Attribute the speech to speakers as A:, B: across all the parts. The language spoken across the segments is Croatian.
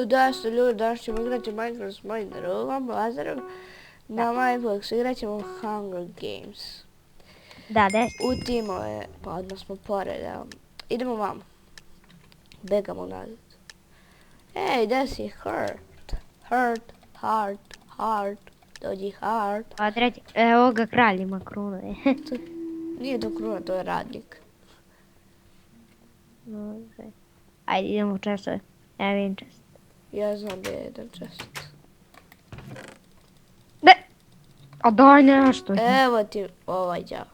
A: Da su ljudi, danas ćemo igrati Minecraft s mojim drugom, Lazarom. Na Minepluxu igrat ćemo Hunger Games.
B: Da, des.
A: U timove, pa odmah smo pored, evo. Idemo vamo. Begamo nazad. Ej, gdje si? Heart. Dođi Heart.
B: Pa treći, evo ga kralj ima krunu.
A: Nije to kruna, to je radnik.
B: Može. Ajde, idemo u časove. Ja vidim čas.
A: Ja znam gdje je jedan čest.
B: Ne! A daj nešto.
A: Evo ti ovaj đavo.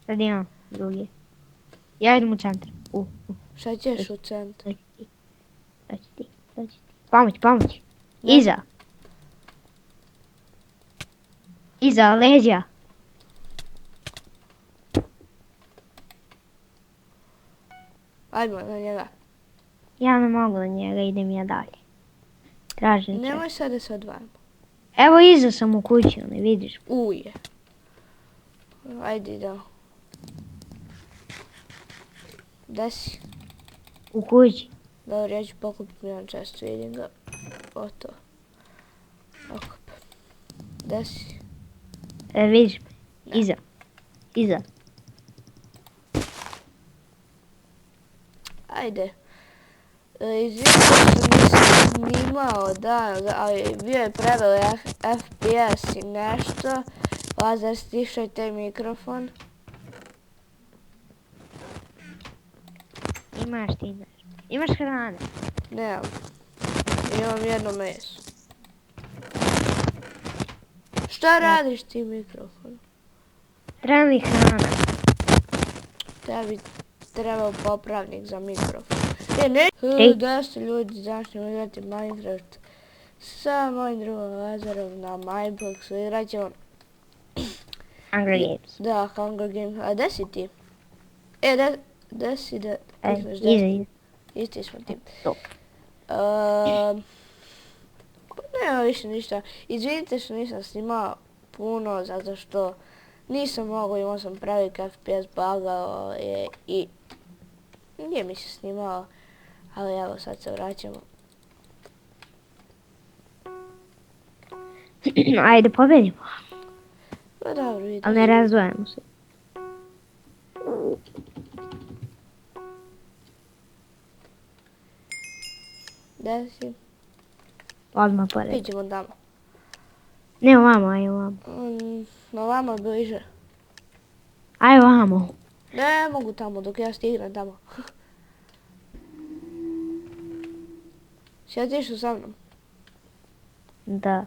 B: Sad imam drugi. Ja idem u centar.
A: Šta ćeš u centru?
B: Dođi ti. Pomoć.
A: Ne.
B: Iza, leđa.
A: Ajmo na njega.
B: Ja ne mogu na njega, idem ja dalje. Tražim čas.
A: Nemoj sad da se odvajamo.
B: Evo iza sam u kući, ne vidiš.
A: Uje. Ajde idemo. Gdje si?
B: U kući.
A: Dobro, ja ću pokupiti jedan čest, vidim ga. Gotovo. Okup. Gdje si?
B: Vidiš me. Iza.
A: Ajde. Izvijem što nisam snimao, da, ali bio je prevel FPS i nešto. Lazar, stišaj taj mikrofon.
B: Imaš hrane.
A: Nemam. Imam jedno meso. Šta radiš ti mikrofon?
B: Treba mi hrana.
A: Tebi trebao popravnik za mikrofon. Da ste ljudi, danas ćemo igrati Minecraft sa mojim drugom Lazarom na Minepluxu. Igrat ćemo...
B: Hunger Games.
A: Da, Hunger Games. A gdje si ti? Gdje si da...
B: Iza.
A: Isti smo ti.
B: Top.
A: Nema više ništa. Izvinite što nisam snimao puno, zato što nisam mogao, imao sam pravi FPS, bagao je i nije mi se snimao, ali evo sad se vraćamo.
B: Ajde, pobedimo.
A: Pa dobro, vidim.
B: Ali ne razdvajamo se.
A: Gdje si?
B: Odmah pored.
A: Idemo tamo.
B: Ne ovamo, aj ovamo.
A: Ovamo je bliže.
B: Aj ovamo.
A: Ne mogu tamo dok ja stignem tamo. Sjetiš sa mnom?
B: Da.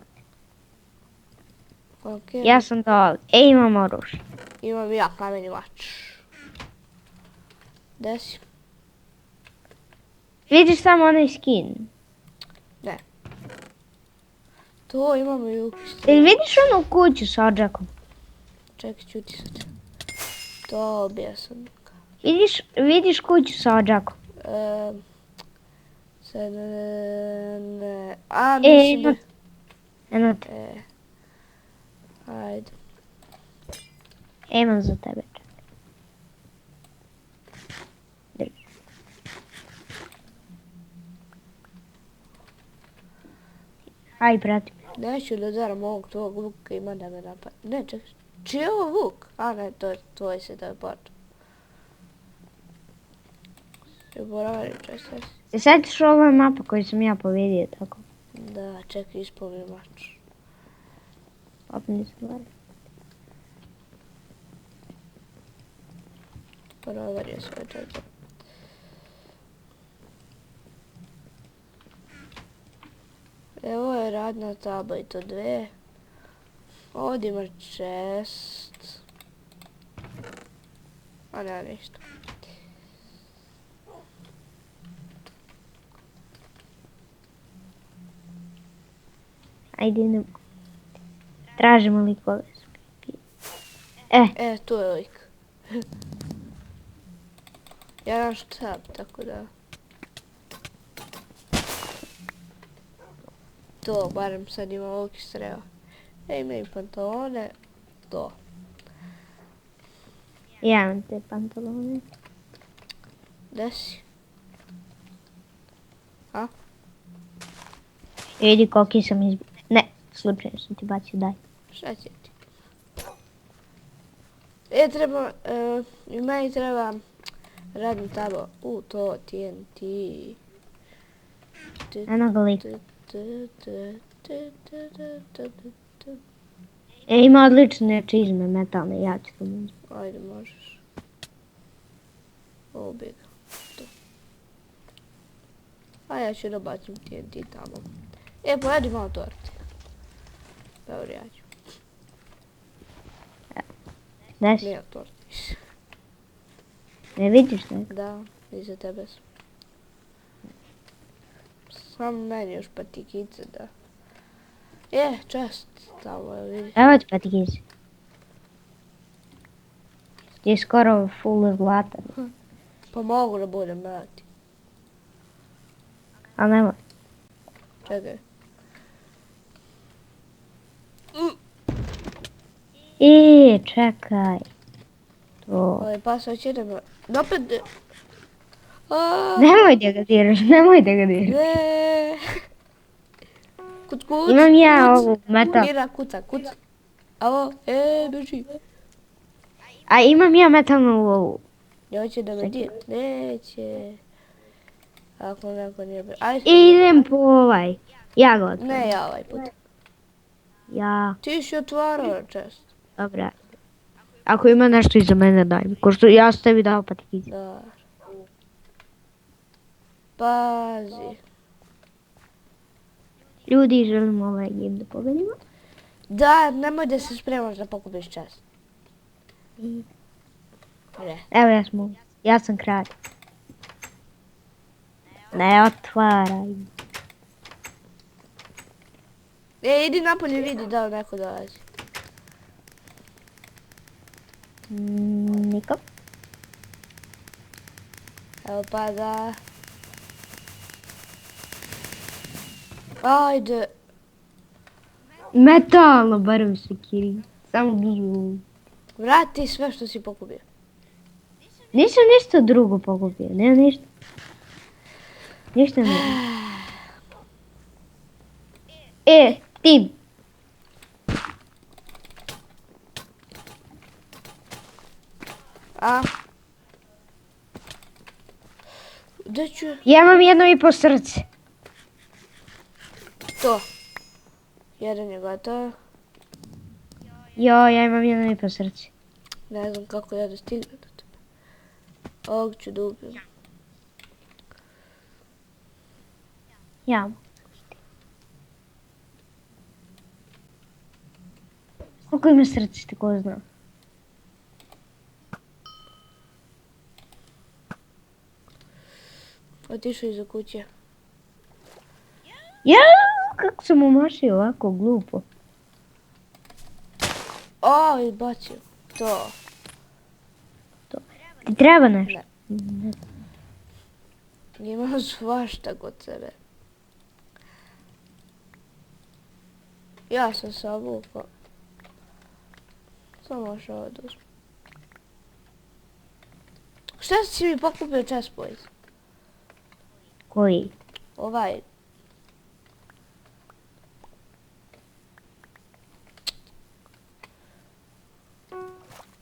A: Okay.
B: Ja sam dole. Imam oružje.
A: Imam ja kameni mač. Gdje si?
B: Vidiš samo onaj skin.
A: Ne. To imamo i upis.
B: Jel vidiš onu kuću sa odžakom?
A: Čekaj, čuti sad. To objesam.
B: Vidiš kuću sa odžakom?
A: Sad ne... A, mislim da...
B: Eno te.
A: Ajde.
B: Imam za tebe. Drži. Aj, prati me.
A: Neću da daram ovog tvojeg luka, ima da me napad. Ne, čekaj. Čiji je ovo luk? A ne, to je tvoj se teleport. Se boravim često.
B: Se sjetiš ova mapa koju sam ja povedio, tako?
A: Da, čekaj, ispomni mač.
B: Opet nisam gledao.
A: Proverio sve čekaj. Evo je radna tabla i to 2. Ovdje ima chest. A nema ništa.
B: Ajde idemo. Tražimo likove.
A: Tu je lik. Ja imam štab, tako da... To, barem sad ima luk i strela. Imaju pantalone, to.
B: Ja imam te pantalone.
A: Gde si? A?
B: Vidi koliki sam izbio. Ne, slučajno sam ti bacio, daj.
A: Šta će ti? Treba, i meni treba radno tabo. To TNT.
B: Eno ga lik. Ima odlične čizme metalne, ja ću to možda.
A: Ajde, možeš. Ovo bi ga. To. A ja ću da bacim TNT tamo. Pojedi malo torte. Dobro, ja ću.
B: Gdje si?
A: Nije torte.
B: Ne vidiš neko?
A: Da, iza tebe sam. Samo meni još patikice da... čest tamo, vidi.
B: Evo ti patikice. Ti je skoro full zlata.
A: Pa mogu da budem brati.
B: A nemoj.
A: Čekaj.
B: Čekaj. To.
A: Ovaj pas hoće da me... Opet...
B: Nemoj da ga diraš, nemoj da ga diraš.
A: Ne. Kuc.
B: Imam ja ovu metal.
A: Mira, kuca. Alo, beži.
B: A imam ja metalnu ovu.
A: Ja hoće da me dira. Neće. Ako neko nije...
B: Idem po ovaj. Ja ga otvorim.
A: Ne, ja ovaj put.
B: Ja.
A: Ti si otvarao čest.
B: Dobra. Ako ima nešto iza mene daj mi. Ko što ja sam tebi dao patikice.
A: Da. Pazi.
B: Ljudi, želimo ovaj game da pobedimo.
A: Da, nemoj da se spremaš da pokupiš čest. Ne.
B: Evo ja sam ovdje. Ja sam kralj. Ne otvaraj.
A: Idi napolje vidi da li neko dolazi.
B: Niko.
A: Evo pa da. Ajde.
B: Metalno, barem sekiri. Samo bižu.
A: Vrati sve što si pokupio.
B: Nisam ništa drugo pokupio, nema ništa. Ništa ne. Tim.
A: A? Gdje ću?
B: Ja imam 1,5 srce.
A: To. Jedan je gotov.
B: Ja imam 1,5 srce.
A: Ne znam kako ja da stignem do tebe. Ovog ću da ubijem.
B: Ja. Koliko ima srce, ko zna?
A: Otišao iza kuće.
B: Ja, kako sam umašio ovako glupo.
A: O, izbacio. To.
B: Ti treba nešto?
A: Ne. Imam svašta kod sebe. Ja sam se obukao. Samo još ovo da uzmem. Šta si mi pokupio chest boys?
B: Koji?
A: Ovaj.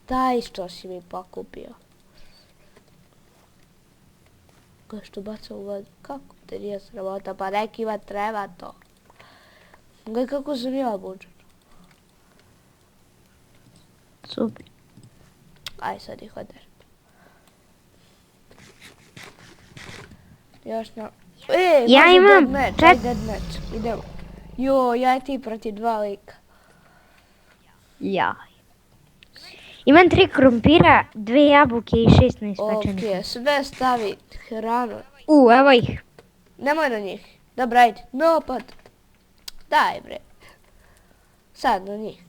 A: Daj što si mi pokupio. Ko što baca u vodu? Kako te nije sramota? Pa nekima treba to. Gledaj kako sam ja obučen.
B: Super.
A: Aj sad ih odem. Još na...
B: Ja
A: može
B: imam
A: deathmatch, idemo. Jo, ja i ti protiv 2 lika.
B: Ja. Imam 3 krompira, 2 jabuke i 6 neispečenih.
A: Ok, sve stavi hranu.
B: Evo ih.
A: Nemoj na njih. Dobra, ajde. Napad. Daj bre. Sad na njih.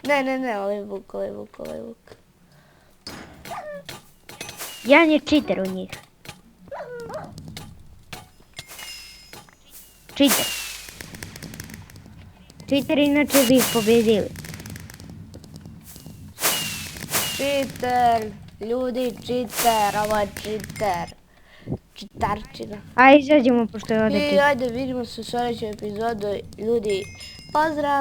A: Ne, ovaj vuk.
B: Jedan je cheater u njih. Cheater inače bi ih pobedili.
A: Cheater, ljudi, cheater, ovo je cheater. Čitarčina.
B: Ajde, izađemo pošto je ovdje
A: I
B: tiho.
A: ajde vidimo se u sljedećoj epizodu, ljudi. Pozdrav!